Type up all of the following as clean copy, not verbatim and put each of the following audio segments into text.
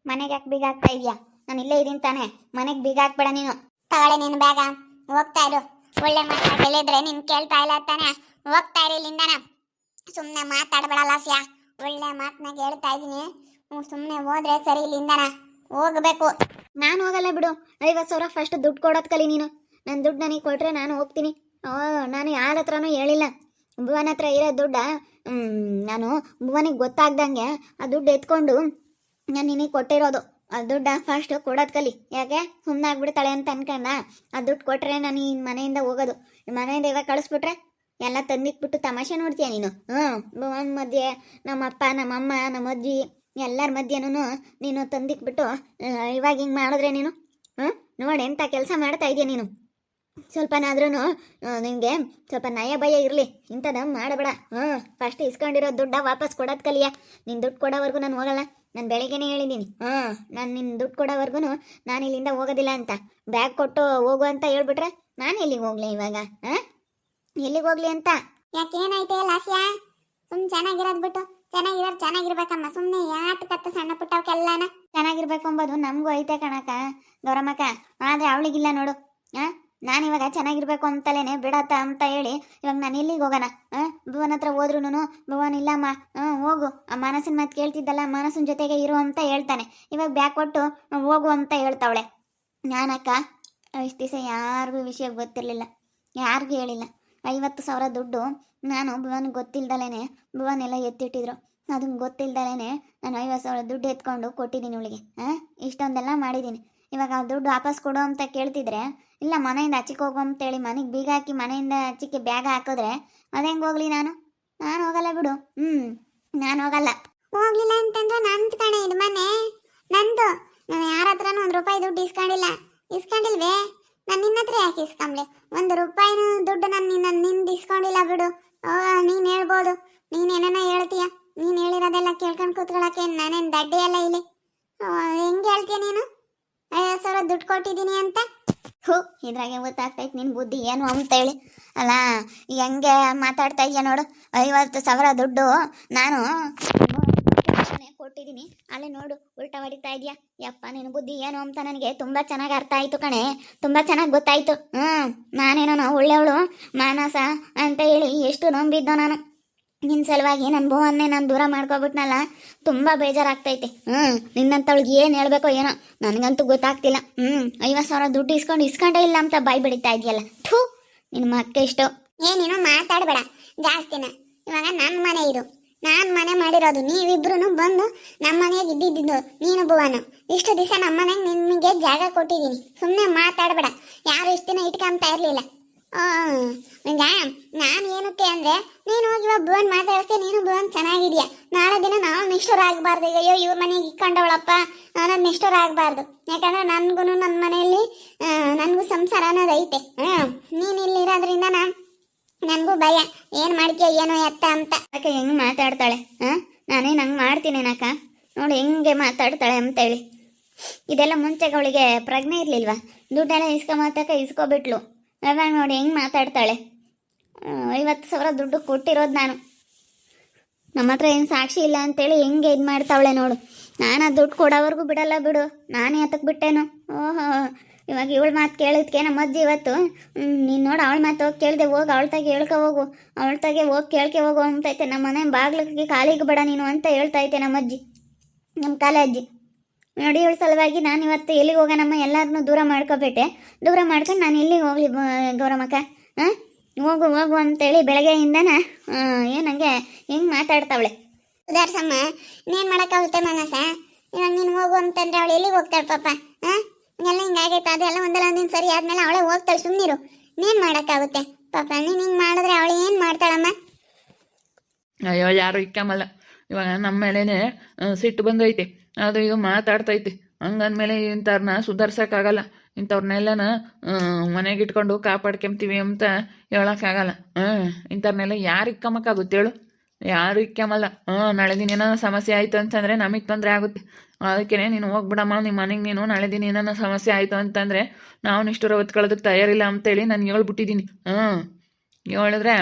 ಮನೆಗೆ ಯಾಕೆ ಬೀಗ ಹಾಕ್ತಾ ಇದೀಯಾ? ನಾನು ಇಲ್ಲೇ ಇದೀನಿ ತಾನೆ, ಮನೆಗೆ ಬೀಗ ಹಾಕ್ಬೇಡ ನೀನು. ತಗೊಳ್ಳೆ ನಿನ್ನ ಬ್ಯಾಗ, ಹೋಗ್ತಾ ಇರು. ಒಳ್ಳೆ ಮಾತಾಡಿ ಹೇಳಿದ್ರೆ ನೀನು ಕೇಳ್ತಾ ಇಲ್ಲ ತಾನೆ, ಹೋಗ್ತಾ ಇರಿ ಇಲ್ಲಿಂದನ. ಸುಮ್ಮನೆ ಮಾತಾಡಬೇಡ ಲಾಸ್ಯ, ಒಳ್ಳೆ ಮಾತನಾಗ ಹೇಳ್ತಾ ಇದ್ದೀನಿ. ಸುಮ್ಮನೆ ಹೋದ್ರೆ ಸರಿ ಇಲ್ಲಿಂದನ, ಹೋಗ್ಬೇಕು. ನಾನು ಹೋಗಲ್ಲ ಬಿಡು. 50,000 ಫಸ್ಟ್ ದುಡ್ಡು ಕೊಡೋದು ಕಲಿ ನೀನು. ನನ್ನ ದುಡ್ಡು ನನಗೆ ಕೊಟ್ರೆ ನಾನು ಹೋಗ್ತೀನಿ. ನಾನು ಯಾರ ಹತ್ರನೂ ಹೇಳಿಲ್ಲ. ಭುವನ ಹತ್ರ ಇರೋ ದುಡ್ಡ ನಾನು ಭುವನಿಗೆ ಗೊತ್ತಾಗ್ದಂಗೆ ಆ ದುಡ್ಡು ಎತ್ಕೊಂಡು ನಾನು ನಿನಗೆ ಕೊಟ್ಟಿರೋದು. ಆ ದುಡ್ಡ ಫಸ್ಟ್ ಕೊಡೋದು ಕಲಿ. ಯಾಕೆ ಸುಮ್ಮನೆ ಆಗ್ಬಿಡ್ತಾಳೆ ಅಂತ ಅನ್ಕೊಂಡ? ಆ ದುಡ್ಡು ಕೊಟ್ಟರೆ ನಾನು ಈ ಮನೆಯಿಂದ ಹೋಗೋದು. ಮನೆಯಿಂದ ಇವಾಗ ಕಳಿಸ್ಬಿಟ್ರೆ ಎಲ್ಲ ತಂದಿಕ್ಬಿಟ್ಟು ತಮಾಷೆ ನೋಡ್ತೀಯ ನೀನು. ಭುವನ್ ಮಧ್ಯೆ ನಮ್ಮಪ್ಪ ನಮ್ಮಮ್ಮ ನಮ್ಮ ಅಜ್ಜಿ ಎಲ್ಲರ ಮಧ್ಯೆನೂ ನೀನು ತಂದಿಕ್ಬಿಟ್ಟು ಇವಾಗ ಹಿಂಗೆ ಮಾಡಿದ್ರೆ ನೀನು ನೋಡಿ ಎಂಥ ಕೆಲಸ ಮಾಡ್ತಾ ಇದೆಯಾ ನೀನು. ಸ್ವಲ್ಪನಾದ್ರೂ ನಿನಗೆ ಸ್ವಲ್ಪ ನಯ ಭಯ ಇರಲಿ, ಇಂಥದ್ದು ಮಾಡಬೇಡ. ಫಸ್ಟ್ ಇಸ್ಕೊಂಡಿರೋ ದುಡ್ಡ ವಾಪಸ್ ಕೊಡೋದು ಕಲಿಯ. ನಿನ್ನ ದುಡ್ಡು ಕೊಡೋವರೆಗೂ ನಾನು ಹೋಗಲ್ಲ. ನಾನು ಬೆಳಿಗ್ಗೆನೇ ಹೇಳಿದ್ದೀನಿ, ನಾನು ನಿನ್ನ ದುಡ್ಡು ಕೊಡೋವರೆಗೂ ನಾನು ಇಲ್ಲಿಂದ ಹೋಗೋದಿಲ್ಲ ಅಂತ. ಬ್ಯಾಗ್ ಕೊಟ್ಟು ಹೋಗು ಅಂತ ಹೇಳ್ಬಿಟ್ರೆ ನಾನು ಎಲ್ಲಿಗೆ ಹೋಗ್ಲಿ ಇವಾಗ? ಎಲ್ಲಿಗೆ ಹೋಗ್ಲಿ ಅಂತ? ಯಾಕೇನೈತೆ ಲಾಸ್ಯ? ಸುಮ್ಮನೆ ಚೆನ್ನಾಗಿರೋದು ಬಿಟ್ಟು ಚೆನ್ನಾಗಿರ್ಬೇಕಮ್ಮ. ಸುಮ್ಮನೆ ಯಾತಕತ್ತ ಸಣ್ಣ ಪುಟ್ಟವಕ್ಕೆಲ್ಲನ ಚೆನ್ನಾಗಿರ್ಬೇಕು ಅಂಬೋದು ನಮಗೂ ಐತೆ ಕಣಕ್ಕ ಗೌರಮ್ಮಕ್ಕ. ಆದರೆ ಅವಳಿಗಿಲ್ಲ ನೋಡು. ನಾನಿವಾಗ ಚೆನ್ನಾಗಿರ್ಬೇಕು ಅಂತಲೇನೆ ಬಿಡತ್ತ ಅಂತ ಹೇಳಿ ಇವಾಗ ನಾನು ಎಲ್ಲಿಗೆ ಹೋಗೋಣ? ಭುವನ್ ಹತ್ರ ಹೋದ್ರೂ ಭುವನ್ ಇಲ್ಲಮ್ಮ ಹೋಗು, ಆ ಮಾನಸನ ಮಾತು ಕೇಳ್ತಿದ್ದಲ್ಲ, ಮಾನಸನ ಜೊತೆಗೆ ಇರು ಅಂತ ಹೇಳ್ತಾನೆ. ಇವಾಗ ಬ್ಯಾಗ್ ಕೊಟ್ಟು ಹೋಗು ಅಂತ ಹೇಳ್ತಾವಳೆ. ನಾನಕ್ಕ ಇಷ್ಟು ದಿವಸ ಯಾರಿಗೂ ವಿಷಯ ಗೊತ್ತಿರಲಿಲ್ಲ, ಯಾರಿಗೂ ಹೇಳಿಲ್ಲ. 50,000 ದುಡ್ಡು ನಾನು ಭುವನ್ಗೆ ಗೊತ್ತಿಲ್ದಲೇ ಭುವನ್ ಎಲ್ಲ ಎತ್ತಿಟ್ಟಿದ್ರು. ಅದನ್ನು ಗೊತ್ತಿಲ್ದಲೇ ನಾನು 50,000 ದುಡ್ಡು ಎತ್ಕೊಂಡು ಕೊಟ್ಟಿದ್ದೀನಿ ಅವಳಿಗೆ. ಇಷ್ಟೊಂದೆಲ್ಲ ಮಾಡಿದ್ದೀನಿ. ಇವಾಗ ಆ ದುಡ್ಡು ವಾಪಸ್ ಕೊಡು ಅಂತ ಕೇಳ್ತಿದ್ರೆ ಇಲ್ಲ ಮನೆಯಿಂದ ಆಚಿಗೆ ಹೋಗು ಅಂತೇಳಿ ಮನೆಗೆ ಬೀಗ ಹಾಕಿ ಮನೆಯಿಂದ ಆಚಿಗೆ ಬ್ಯಾಗ್ ಹಾಕಿದ್ರೆ ಅದೇಂಗೆ ಹೋಗ್ಲಿ? ನಾನು ಹೋಗಲ್ಲ ಬಿಡು. ನಾನು ಹೋಗಲ್ಲ. ಹೋಗ್ಲಿಲ್ಲ ಅಂತಂದ್ರೆ ನಂದು ಕಣೆ ಇದು ಮನೆ, ನಂದು. ನಾನು ಯಾರ ಹತ್ರನೂ 1 ರೂಪಾಯಿ ದುಡ್ಡು ಇಸ್ಕೊಂಡಿಲ್ವೇ? ನಾನು ನಿನ್ನ ಹತ್ರ ಯಾಕೆ ಇಸ್ಕೊಂಬ್ಲಿ? 1 ರೂಪಾಯಿನೂ ದುಡ್ಡು ನಾನು ನಿಂದು ಇಸ್ಕೊಂಡಿಲ್ಲ ಬಿಡು. ನೀನು ಹೇಳ್ಬೋದು, ನೀನೇನ ಹೇಳ್ತೀಯ. ನೀನು ಹೇಳಿರೋದೆಲ್ಲ ಕೇಳ್ಕೊಂಡು ಕೂತ್ಕೊಳ್ಳೋಕೆ ನಾನೇನು ದಡ್ಡಿ ಎಲ್ಲ ಇಲ್ಲಿ. ಹೆಂಗೆ ಹೇಳ್ತೀಯ ನೀನು 50,000 ದುಡ್ಡು ಕೊಟ್ಟಿದ್ದೀನಿ ಅಂತ? ಇದ್ರಾಗೆ ಗೊತ್ತಾಗ್ತೈತೆ ನಿನ್ನ ಬುದ್ಧಿ ಏನು ಅಂತೇಳಿ. ಅಲ್ಲ ಹೆಂಗೆ ಮಾತಾಡ್ತಾ ಇದೆಯಾ ನೋಡು. 50,000 ದುಡ್ಡು ನಾನು ಕೊಟ್ಟಿದ್ದೀನಿ, ಅಲ್ಲೇ ನೋಡು ಉಲ್ಟಾ ಹೊಡಿತಾ ಇದೆಯಾ. ಯಪ್ಪ ನಿನ್ನ ಬುದ್ಧಿ ಏನು ಅಂತ ನನಗೆ ತುಂಬ ಚೆನ್ನಾಗಿ ಅರ್ಥ ಆಯಿತು ಕಣೆ, ತುಂಬ ಚೆನ್ನಾಗಿ ಗೊತ್ತಾಯಿತು. ನಾನೇನೋ ಒಳ್ಳೆಯವಳು ಮಾನಸ ಅಂತ ಹೇಳಿ ಎಷ್ಟು ನಂಬಿದ್ದೋ ನಾನು. ನಿನ್ನ ಸಲುವಾಗಿ ನನ್ನ ಭುವನ್ನೇ ನಾನು ದೂರ ಮಾಡ್ಕೊಬಿಟ್ನಲ್ಲ, ತುಂಬ ಬೇಜಾರಾಗ್ತೈತೆ. ನಿನ್ನಂತವಳಿಗೆ ಏನು ಹೇಳ್ಬೇಕೋ ಏನೋ ನನಗಂತೂ ಗೊತ್ತಾಗ್ತಿಲ್ಲ. 50,000 ದುಡ್ಡು ಇಸ್ಕೊಂಡೇ ಇಲ್ಲ ಅಂತ ಬಾಯಿ ಬಿಡಿತಾ ಇದೆಯಲ್ಲ. ಥೂ ನಿನ್ನ ಮಕ್ಕ ಇಷ್ಟು. ಏನೇನೋ ಮಾತಾಡಬೇಡ ಜಾಸ್ತಿನ. ಇವಾಗ ನನ್ನ ಮನೆ ಇದು, ನಾನು ಮನೆ ಮಾಡಿರೋದು. ನೀವಿಬ್ರು ಬಂದು ನಮ್ಮ ಮನೆಯಾಗ ಇದ್ದಿದ್ದು ನೀನು ಭುವನು. ಇಷ್ಟು ದಿವಸ ನಮ್ಮ ಮನೆಗೆ ನಿಮಗೆ ಜಾಗ ಕೊಟ್ಟಿದ್ದೀನಿ. ಸುಮ್ಮನೆ ಮಾತಾಡಬೇಡ. ಯಾರು ಇಷ್ಟು ದಿನ ಇಟ್ಕೊಂತ ಇರಲಿಲ್ಲ. ಈಗ ನಾನು ಏನಕ್ಕೆ ಅಂದರೆ ನೀನು ಹೋಗಿ ಇವಾಗ ಭುವನ್ ಮಾತಾಡಿಸ್ತೀಯ. ನೀನು ಭುವನ್ ಚೆನ್ನಾಗಿದೆಯಾ? ನಾಳೆ ದಿನ ನಾವು ನಿಷ್ಠುರ ಆಗಬಾರ್ದು. ಈಗ ಅಯ್ಯೋ ಇವ್ರ ಮನೆಗೆ ಇಕ್ಕೊಂಡವಳಪ್ಪ ನಾನು ನಿಷ್ಠುರ ಆಗಬಾರ್ದು. ಯಾಕಂದರೆ ನನಗೂ ನನ್ನ ಮನೆಯಲ್ಲಿ ನನಗೂ ಸಂಸಾರ ಅನ್ನೋದು ಐತೆ. ನೀನು ಇಲ್ಲಿ ಇರೋದ್ರಿಂದ ನನಗೂ ಭಯ, ಏನು ಮಾಡ್ತೀಯ ಏನೋ ಎತ್ತ ಅಂತ. ಅಕ್ಕ ಹೆಂಗೆ ಮಾತಾಡ್ತಾಳೆ? ನಾನೇನು ಹಂಗೆ ಮಾಡ್ತೀನೇನಕ್ಕ? ನೋಡಿ ಹೆಂಗೆ ಮಾತಾಡ್ತಾಳೆ ಅಂತೇಳಿ. ಇದೆಲ್ಲ ಮುಂಚೆಗೆ ಅವಳಿಗೆ ಪ್ರಜ್ಞೆ ಇರಲಿಲ್ವಾ? ದುಡ್ಡೆಲ್ಲ ಇಸ್ಕೊಬಿಟ್ಲು. ಇವಾಗ ನೋಡಿ ಹೆಂಗೆ ಮಾತಾಡ್ತಾಳೆ. 50,000 ದುಡ್ಡು ಕೊಟ್ಟಿರೋದು ನಾನು. ನಮ್ಮ ಹತ್ರ ಏನು ಸಾಕ್ಷಿ ಇಲ್ಲ ಅಂತೇಳಿ ಹೆಂಗೆ ಇದು ಮಾಡ್ತಾವಳೆ ನೋಡು. ನಾನು ಆ ದುಡ್ಡು ಕೊಡೋವರೆಗೂ ಬಿಡಲ್ಲ ಬಿಡು. ನಾನೇ ಹತ್ತಕ್ಕೆ ಬಿಟ್ಟೇನು? ಇವಾಗ ಇವಳ ಮಾತು ಕೇಳಿದ್ಕೆ ನಮ್ಮ ಅಜ್ಜಿ ಇವತ್ತು ನೀನು ನೋಡಿ ಅವಳ ಮಾತು ಹೋಗಿ ಕೇಳಿದೆ, ಹೋಗಿ ಅವಳ ತಾಗೆ ಹೋಗು, ಅವಳ ತಾಗೆ ಹೋಗಿ ಕೇಳ್ಕೆ ಹೋಗು ಅಂತೈತೆ. ನಮ್ಮ ಮನೆ ಬಾಗ್ಲಿಗೆ ಕಾಲಿಗೆ ಬೇಡ ನೀನು ಅಂತ ಹೇಳ್ತೈತೆ ನಮ್ಮ ಅಜ್ಜಿ, ನಮ್ಮ ಕಾಲೇ ಅಜ್ಜಿ. ನೋಡಿ ಇವಳ ಸಲುವಾಗಿ ನಾನು ಇವತ್ತು ಎಲ್ಲಿಗೆ ಹೋಗೋಣಮ್ಮ ಎಲ್ಲರನ್ನೂ ದೂರ ಮಾಡ್ಕೊಬಿಟ್ಟೆ. ದೂರ ಮಾಡ್ಕೊಂಡು ನಾನು ಎಲ್ಲಿಗೆ ಹೋಗ್ಲಿ ಗೌರಮ್ಮಕ್ಕ? ಹೋಗು ಅಂತೇಳಿ ಬೆಳಗ್ಗೆಯಿಂದನ ಏನಂಗೆ ಹೆಂಗೆ ಮಾತಾಡ್ತಾವಳೆ. ಸುಧಾರ್ಸಮ್ಮ, ಇನ್ನೇನು ಮಾಡೋಕ್ಕಾಗುತ್ತೆ ಮಾನಸ? ಇವಾಗ ನೀನು ಹೋಗು ಅಂತಂದ್ರೆ ಅವಳು ಎಲ್ಲಿಗೆ ಹೋಗ್ತಾಳೆ ಪಾಪ? ಎಲ್ಲ ಹಿಂಗಾಗೈತೆ. ಅದೆಲ್ಲ ಒಂದಲ್ಲ ಒಂದಿನ ಸರಿ ಆದ್ಮೇಲೆ ಅವಳೇ ಹೋಗ್ತಾಳೆ. ಸುಮ್ಮನಿರು. ಇನ್ನೇನು ಮಾಡೋಕ್ಕಾಗುತ್ತೆ ಪಾಪ? ನೀನು ಹಿಂಗೆ ಮಾಡಿದ್ರೆ ಅವಳು ಏನು ಮಾಡ್ತಾಳಮ್ಮ? ಅಯ್ಯೋ ಯಾರು ಇಕ್ಕಮ್ಮಲ್ಲ. ಇವಾಗ ನಮ್ಮ ಮೇಲೇ ಸಿಟ್ಟು ಬಂದೈತೆ, ಅದು ಇದು ಮಾತಾಡ್ತೈತೆ. ಹಂಗಂದ್ಮೇಲೆ ಇಂಥವ್ರನ್ನ ಸುಧಾರ್ಸೋಕ್ಕಾಗಲ್ಲ. ಇಂಥವ್ರನ್ನೆಲ್ಲನ ಮನೆಗೆ ಇಟ್ಕೊಂಡು ಕಾಪಾಡ್ಕೊಂತೀವಿ ಅಂತ ಹೇಳೋಕ್ಕಾಗಲ್ಲ. ಇಂಥವ್ರನ್ನೆಲ್ಲ ಯಾರು ಇಕ್ಕಮ್ಮಕ್ಕಾಗುತ್ತೆ ಹೇಳು? ಯಾರು ಇಕ್ಕಮ್ಮಲ್ಲ. ನಾಳೆ ದಿನ ಏನೋ ಸಮಸ್ಯೆ ಆಯಿತು ಅಂತಂದರೆ ನಮಗೆ ತೊಂದರೆ ಆಗುತ್ತೆ. ಅದಕ್ಕೆ ನೀನು ಹೋಗ್ಬಿಡಮ್ಮ ನಿಮ್ಮ ಮನೆಗೆ. ನೀನು ನಾಳೆ ದಿನ ಏನೋ ಸಮಸ್ಯೆ ಆಯಿತು ಅಂತಂದರೆ ನಾವು ನಿಷ್ಠುರ ಹೊತ್ಕೊಳ್ಳೋದಕ್ಕೆ ತಯಾರಿಲ್ಲ ಅಂತೇಳಿ ನಾನು ಹೇಳ್ಬಿಟ್ಟಿದ್ದೀನಿ. ಹೇಳಿದ್ರೆ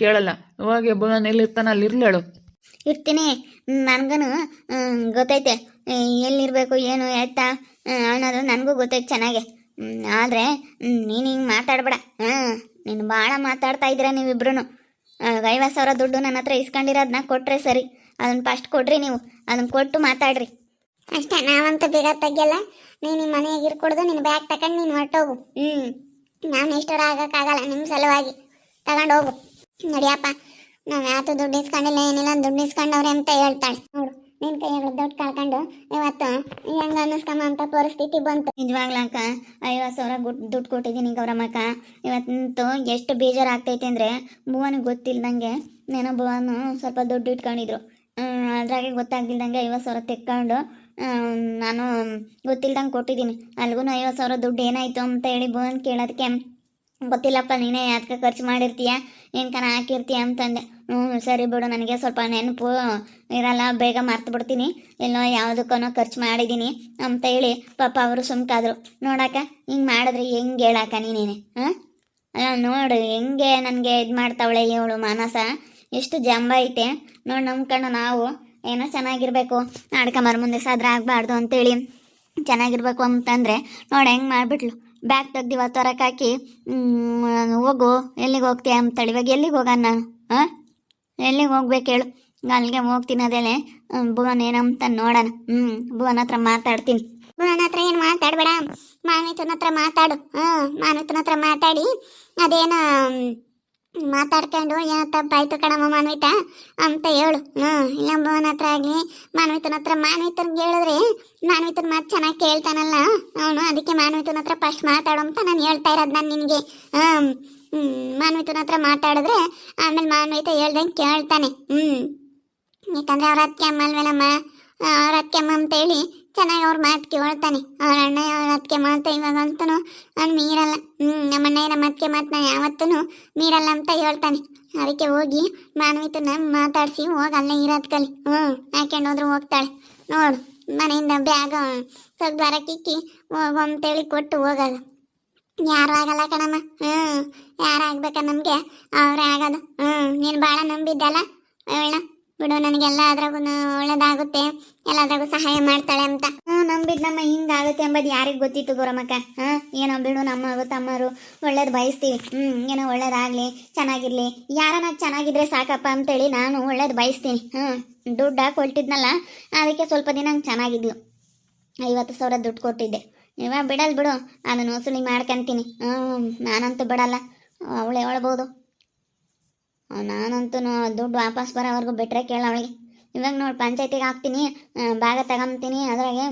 ಕೇಳಲ್ಲ. ಹೋಗಿ ಭುವನ್ ಎಲ್ಲಿರ್ತಾನೆ ಅಲ್ಲಿ ಇರ್ಲೇಳು. ಇರ್ತೀನಿ. ನನಗೂ ಗೊತ್ತೈತೆ ಎಲ್ಲಿರಬೇಕು ಏನು ಎತ್ತ ಅನ್ನೋದು ನನಗೂ ಗೊತ್ತೈತೆ ಚೆನ್ನಾಗೆ. ಆದರೆ ನೀನು ಹಿಂಗೆ ಮಾತಾಡಬೇಡ. ನೀನು ಭಾಳ ಮಾತಾಡ್ತಾ ಇದ್ದೀರಾ ನೀವಿಬ್ರು. 50,000 ದುಡ್ಡು ನನ್ನ ಹತ್ರ ಇಸ್ಕೊಂಡಿರೋದನ್ನ ಕೊಟ್ಟರೆ ಸರಿ, ಅದನ್ನು ಫಸ್ಟ್ ಕೊಡ್ರಿ ನೀವು, ಅದನ್ನು ಕೊಟ್ಟು ಮಾತಾಡ್ರಿ ಅಷ್ಟೇ. ನಾವಂತೂ ಬೇಗ ತೆಗಿಯಲ್ಲ. ನೀನು ಮನೆಯಾಗ ಇರ್ಕೊಡ್ದು, ನಿನ್ನ ಬ್ಯಾಗ್ ತಗೊಂಡು ನೀನು ಹೊರಟೋಗು. ನಾನು ಎಷ್ಟರ ಆಗೋಕ್ಕಾಗಲ್ಲ ನಿಮ್ಮ ಸಲುವಾಗಿ. ತಗೊಂಡು ಹೋಗು ನಡಿಯಪ್ಪ. ನಾವು ಯಾವತ್ತೂ ದುಡ್ಡು ಇಸ್ಕೊಂಡಿಲ್ಲ ಏನಿಲ್ಲ, ದುಡ್ಡು ಇಸ್ಕೊಂಡವ್ರೆ ಅಂತ ಹೇಳ್ತಾಳೆ. ನೋಡು ನಿನ್ನ ಕೈಯಾಗ ದುಡ್ಡು ಕಳ್ಕೊಂಡು ಇವತ್ತು ಹೆಂಗೆ ಅನ್ನಿಸ್ಕಮ್ಮ ಅಂತ ಪರಿಸ್ಥಿತಿ ಬಂತು. ನಿಜವಾಗ್ಲಕ್ಕ 50,000 ದುಡ್ಡು ಕೊಟ್ಟಿದ್ದೀನಿ ಗೌರಮ್ಮಕ್ಕ. ಇವತ್ತಂತೂ ಎಷ್ಟು ಬೇಜಾರಾಗ್ತೈತೆ ಅಂದರೆ, ಭುವನಿಗೆ ಗೊತ್ತಿಲ್ದಂಗೆ ಏನೋ ಭುವನು ಸ್ವಲ್ಪ ದುಡ್ಡು ಇಟ್ಕೊಂಡಿದ್ರು. ಅದ್ರಾಗೆ ಗೊತ್ತಾಗ್ದಿಲ್ದಂಗೆ 50,000 ತೆಕ್ಕೊಂಡು ನಾನು ಗೊತ್ತಿಲ್ದಂಗೆ ಕೊಟ್ಟಿದ್ದೀನಿ. ಅಲ್ಗೂ 50,000 ದುಡ್ಡು ಏನಾಯಿತು ಅಂತ ಹೇಳಿ ಭುವನ್ ಕೇಳೋದಕ್ಕೆ, ಗೊತ್ತಿಲ್ಲಪ್ಪ ನೀನೇ ಅದಕ್ಕೆ ಖರ್ಚು ಮಾಡಿರ್ತೀಯ, ಏನಕನ ಹಾಕಿರ್ತೀಯ ಅಂತಂದೆ. ಸರಿ ಬಿಡು, ನನಗೆ ಸ್ವಲ್ಪ ನೆನಪು ಇರಲ್ಲ, ಬೇಗ ಮರ್ತು ಬಿಡ್ತೀನಿ, ಎಲ್ಲೋ ಯಾವುದಕ್ಕನೋ ಖರ್ಚು ಮಾಡಿದ್ದೀನಿ ಅಂತ ಹೇಳಿ ಪಾಪ ಅವರು ಸುಮ್ಕಾದ್ರು. ನೋಡಕ್ಕ ಹಿಂಗೆ ಮಾಡಿದ್ರೆ ಹೆಂಗೆ ಹೇಳಕ್ಕ ನೀನೇನೆ? ಅಲ್ಲ ನೋಡು ಹೆಂಗೆ ನನಗೆ ಇದು ಮಾಡ್ತಾವಳೆ ಇವಳು ಮಾನಸ, ಎಷ್ಟು ಜಂಬ ಐತೆ ನೋಡಿ. ನಂಬ್ಕೊಂಡು ನಾವು ಏನೋ ಚೆನ್ನಾಗಿರ್ಬೇಕು, ನಾಡ್ಕೊಂಬರ ಮುಂದೆ ಸಾದ್ರ ಆಗಬಾರ್ದು ಅಂತೇಳಿ ಚೆನ್ನಾಗಿರ್ಬೇಕು ಅಂತಂದರೆ ನೋಡಿ ಹೆಂಗೆ ಮಾಡಿಬಿಟ್ಲು. ಬ್ಯಾಗ್ ತೆಗ್ದು ಇವತ್ತು ಹೊರಕ್ಕೆ ಹಾಕಿ ಹೋಗು, ಎಲ್ಲಿಗೆ ಹೋಗ್ತೀಯ ಅಂತೇಳಿ. ಇವಾಗ ಎಲ್ಲಿಗೆ ಹೋಗೋಣ ನಾನು? ಎಲ್ಲಿಗೆ ಹೋಗ್ಬೇಕು ಹೇಳು? ಅಲ್ಲಿಗೆ ಹೋಗ್ತೀನಿ. ಅದೇಲೆ ಭುವನ್ ಏನಂತ ನೋಡೋಣ. ಭುವನ್ ಹತ್ರ ಮಾತಾಡ್ತೀನಿ. ಭುವನ್ ಹತ್ರ ಏನು ಮಾತಾಡಬೇಡ, ಮಾನ್ವಿತನ ಹತ್ರ ಮಾತಾಡು. ಮಾನ್ವಿತನ ಹತ್ರ ಮಾತಾಡಿ ಅದೇನು ಮಾತಾಡ್ಕೊಂಡು ಏನೋ ತಪ್ಪಾಯ್ತು ಕಣಮ್ಮ ಮಾನ್ವಿತ ಅಂತ ಹೇಳು. ಇಲ್ಲ ಭುವನ್ ಹತ್ರ ಆಗಲಿ ಮಾನ್ವಿತನ ಹತ್ರ. ಮಾನ್ವಿತನ್ಗೆ ಹೇಳಿದ್ರೆ ಮಾನ್ವಿತನ ಮಾತು ಚೆನ್ನಾಗಿ ಕೇಳ್ತಾನಲ್ಲ ಅವನು, ಅದಕ್ಕೆ ಮಾನ್ವಿತನ ಹತ್ರ ಫಸ್ಟ್ ಮಾತಾಡು ಅಂತ ನಾನು ಹೇಳ್ತಾ ಇರೋದು. ನಾನು ನಿನಗೆ ಮಾನ್ವಿತನ ಹತ್ರ ಮಾತಾಡಿದ್ರೆ ಆಮೇಲೆ ಮಾನ್ವಿತ ಹೇಳ್ದಂಗೆ ಕೇಳ್ತಾನೆ. ಯಾಕಂದರೆ ಅವ್ರ ಅತ್ತಿಗೆ ಅಮ್ಮ ಅಲ್ವೇನಮ್ಮ, ಅವ್ರ ಅತ್ತಿಗೆ ಅಮ್ಮ ಅಂತ ಹೇಳಿ ಚೆನ್ನಾಗಿ ಅವ್ರ ಮಾತು ಕೇಳ್ತಾನೆ. ಅವ್ರ ಅಣ್ಣ ಅವ್ರ ಅತ್ತಿಗೆ ಮಾತು ಇವಾಗಂತೂ ನಾನು ಮೀರಲ್ಲ. ನಮ್ಮ ಅಣ್ಣ ನಮ್ಮ ಅತ್ತಿಗೆ ಮಾತು ನಾನು ಯಾವತ್ತೂ ಮೀರಲ್ಲ ಅಂತ ಹೇಳ್ತಾನೆ. ಅದಕ್ಕೆ ಹೋಗಿ ಮಾನ್ವಿತನ ಮಾತಾಡಿಸಿ ಹೋಗಿ ಅಲ್ಲೇ ಇರೋದು ಕಲಿ. ಹಾಕೊಂಡು ಹೋದ್ರು ಹೋಗ್ತಾಳೆ. ನೋಡು ಮನೆಯಿಂದ ಬ್ಯಾಗ್ ತೆಗ್ದು ಹೊರಕ್ಕಿಕ್ಕಿ ಹೋಗು ಅಂತೇಳಿ ಕೊಟ್ಟು ಹೋಗೋದು. ಯಾರು ಆಗಲ್ಲ ಕಣಮ್ಮ. ಯಾರು ಆಗ್ಬೇಕ ನಮಗೆ ಅವರೇ ಆಗೋದು. ನೀನು ಭಾಳ ನಂಬಿದ್ದಲ್ಲ ಅವಳನ್ನ ಬಿಡು, ನನಗೆಲ್ಲ ಅದ್ರಾಗೂ ಒಳ್ಳೇದಾಗುತ್ತೆ, ಎಲ್ಲದ್ರಾಗೂ ಸಹಾಯ ಮಾಡ್ತಾಳೆ ಅಂತ. ನಂಬಿದ್ನಮ್ಮ ಹಿಂಗಾಗುತ್ತೆ ಎಂಬುದು ಯಾರಿಗೆ ಗೊತ್ತಿತ್ತು ಗೌರಮ್ಮಕ್ಕ? ಏನೋ ಬಿಡು, ನಮ್ಮವರು ತಮ್ಮರು ಒಳ್ಳೇದು ಬಯಸ್ತೀವಿ. ಏನೋ ಒಳ್ಳೇದಾಗಲಿ, ಚೆನ್ನಾಗಿರಲಿ, ಯಾರನ್ನ ಚೆನ್ನಾಗಿದ್ರೆ ಸಾಕಪ್ಪ ಅಂತೇಳಿ ನಾನು ಒಳ್ಳೇದು ಬಯಸ್ತೀನಿ. ದುಡ್ಡು ಕೊಟ್ಟಿದ್ನಲ್ಲ ಅದಕ್ಕೆ ಸ್ವಲ್ಪ ದಿನ ಚೆನ್ನಾಗಿದ್ಲು. 50,000 ದುಡ್ಡು ಕೊಟ್ಟಿದ್ದೆ. ಇವಾಗ ಬಿಡಲ್ ಬಿಡು, ಅದನ್ನು ವಸೂಲಿ ಮಾಡ್ಕೊಂತೀನಿ. ನಾನಂತೂ ಬಿಡಲ್ಲ, ಅವಳು ಹೇಳ್ಬೋದು. ನಾನಂತೂ ದುಡ್ಡು ವಾಪಸ್ ಬರೋವರೆಗೂ ಬಿಟ್ಟರೆ ಕೇಳ ಅವಳಿಗೆ. ಇವಾಗ ನೋಡಿ ಪಂಚಾಯತಿಗೆ ಹಾಕ್ತೀನಿ, ಭಾಗ ತಗೊಂತೀನಿ, ಅದ್ರಾಗೆ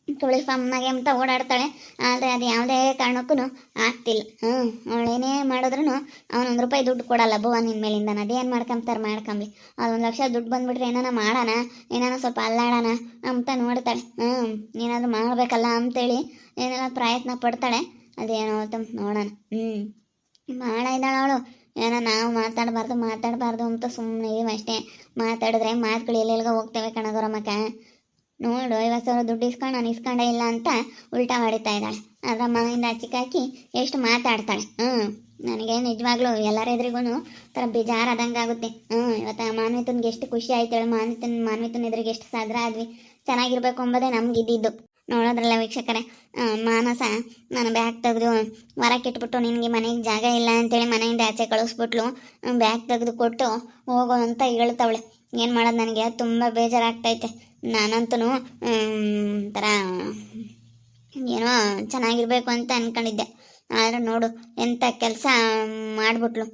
ತುಳಿ ಫಾರ್ಮ್ನಾಗೆ ಅಂತ ಓಡಾಡ್ತಾಳೆ. ಆದರೆ ಅದು ಯಾವುದೇ ಕಾರಣಕ್ಕೂ ಆಗ್ತಿಲ್ಲ. ಅವಳೇನೇ ಮಾಡಿದ್ರು ಅವನು ₹1 ದುಡ್ಡು ಕೊಡಲ್ಲ ಭುವನಿನ ಮೇಲಿಂದ. ಅದೇನು ಮಾಡ್ಕೊಂತಾರೆ ಮಾಡ್ಕೊಂಬ್ಲಿ. ಅದು 1,00,000 ದುಡ್ಡು ಬಂದುಬಿಟ್ರೆ ಏನಾನ ಮಾಡೋಣ, ಏನಾನ ಸ್ವಲ್ಪ ಅಲ್ಲಾಡೋಣ ಅಂತ ನೋಡ್ತಾಳೆ. ಏನಾದರೂ ಮಾಡಬೇಕಲ್ಲ ಅಂತೇಳಿ ಏನೆಲ್ಲ ಪ್ರಯತ್ನ ಪಡ್ತಾಳೆ. ಅದೇನೋ ನೋಡೋಣ. ಮಾಡ ಇದ್ದಾಳೆ ಅವಳು. ಏನೋ ನಾವು ಮಾತಾಡಬಾರ್ದು ಅಂತ ಸುಮ್ಮನೆ ಇದೀವಿ ಅಷ್ಟೇ. ಮಾತಾಡಿದ್ರೆ ಮಾತುಗಳು ಎಲ್ಲೆಲ್ಗೋ ಹೋಗ್ತೇವೆ ಕಣ ಗೌರಮ್ಮಕ್ಕ. ನೋಡು 50,000 ದುಡ್ಡು ಇಸ್ಕೊಂಡು ನಾನು ಇಸ್ಕೊಂಡೇ ಇಲ್ಲ ಅಂತ ಉಲ್ಟಾ ಹೊಡಿತಾ ಇದ್ದಾಳೆ. ಅದರ ಮನೆಯಿಂದ ಚಿಕ್ಕಾಕಿ ಎಷ್ಟು ಮಾತಾಡ್ತಾಳೆ. ನನಗೆ ನಿಜವಾಗ್ಲೂ ಎಲ್ಲರ ಎದುರಿಗೂ ಥರ ಬೇಜಾರಾದಂಗೆ ಆಗುತ್ತೆ. ಇವತ್ತು ಮಾನ್ವಿತನ್ಗೆ ಎಷ್ಟು ಖುಷಿ ಆಯ್ತು ಹೇಳಿ. ಮಾನ್ವಿತನ ಎದುರಿಗೆ ಎಷ್ಟು ಸಾದ್ರ ಆದ್ವಿ. ಚೆನ್ನಾಗಿರ್ಬೇಕು ಎಂಬುದೇ ನಮಗಿದ್ದಿದ್ದು. ನೋಡೋದ್ರಲ್ಲ ವೀಕ್ಷಕರೇ, ಮಾನಸ ನಾನು ಬ್ಯಾಗ್ ತೆಗೆದು ಹೊರಕ್ಕೆ ಇಟ್ಬಿಟ್ಟು ನಿನಗೆ ಮನೆಗೆ ಜಾಗ ಇಲ್ಲ ಅಂತೇಳಿ ಮನೆಯಿಂದ ಆಚೆ ಕಳಿಸ್ಬಿಟ್ಲು. ಬ್ಯಾಗ್ ತೆಗೆದು ಕೊಟ್ಟು ಹೋಗೋ ಅಂತ ಹೇಳ್ತಾವಳೆ. ಏನು ಮಾಡೋದು, ನನಗೆ ತುಂಬ ಬೇಜಾರಾಗ್ತೈತೆ. ನಾನಂತೂ ಥರ ಏನೋ ಚೆನ್ನಾಗಿರ್ಬೇಕು ಅಂತ ಅಂದ್ಕೊಂಡಿದ್ದೆ. ಆದರೆ ನೋಡು ಎಂಥ ಕೆಲಸ ಮಾಡಿಬಿಟ್ಲು.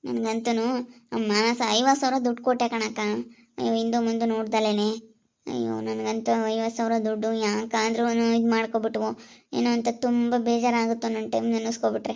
ನನಗಂತೂ ಮಾನಸ 50,000 ದುಡ್ಡು ಕೊಟ್ಟೆ ಕಣಕ್ಕ. ಅಯ್ಯೋ ಹಿಂದೆ ಮುಂದೆ ನೋಡ್ದಲೇನೆ. ಅಯ್ಯೋ ನನಗಂತೂ 50,000 ದುಡ್ಡು ಯಾಕಾದ್ರೂ ಇದು ಮಾಡ್ಕೊಬಿಟ್ವು ಏನೋ ಅಂತ ತುಂಬ ಬೇಜಾರಾಗುತ್ತೋ ನನ್ನ ಟೈಮ್ ನೆನೆಸ್ಕೊಬಿಟ್ರೆ.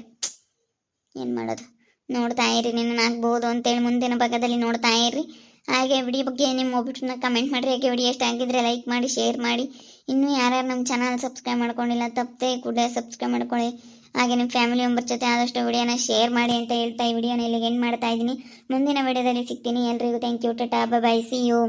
ಏನು ಮಾಡೋದು, ನೋಡ್ತಾ ಇರಿ. ನಿನ್ನ ಆಗ್ಬೋದು ಅಂತೇಳಿ ಮುಂದಿನ ಭಾಗದಲ್ಲಿ ನೋಡ್ತಾ ಇರಿ. ಹಾಗೆ ವಿಡಿಯೋ ಬಗ್ಗೆ ನಿಮ್ಮ ಒಬ್ಬಿಟ್ಟನ್ನ ಕಮೆಂಟ್ ಮಾಡಿರಿ. ಹಾಗೆ ವಿಡಿಯೋ ಇಷ್ಟ ಆಗಿದ್ರೆ ಲೈಕ್ ಮಾಡಿ, ಶೇರ್ ಮಾಡಿ. ಇನ್ನೂ ಯಾರ್ಯಾರು ನಮ್ಮ ಚಾನಲ್ ಸಬ್ಸ್ಕ್ರೈಬ್ ಮಾಡ್ಕೊಂಡಿಲ್ಲ ತಪ್ಪದೆ ಕೂಡ ಸಬ್ಸ್ಕ್ರೈಬ್ ಮಾಡ್ಕೊಳ್ಳಿ. ಹಾಗೆ ನಿಮ್ಮ ಫ್ಯಾಮಿಲಿ ಮೆಂಬರ್ ಜೊತೆ ಆದಷ್ಟು ವಿಡಿಯೋನ ಶೇರ್ ಮಾಡಿ ಅಂತ ಹೇಳ್ತಾ ಈ ವಿಡಿಯೋನ ಇಲ್ಲಿಗೆ ಎಂಡ್ ಮಾಡ್ತಾ ಇದ್ದೀನಿ. ಮುಂದಿನ ವಿಡಿಯೋದಲ್ಲಿ ಸಿಗ್ತೀನಿ. ಎಲ್ರಿಗೂ thank you. Tata, bye bye, see you.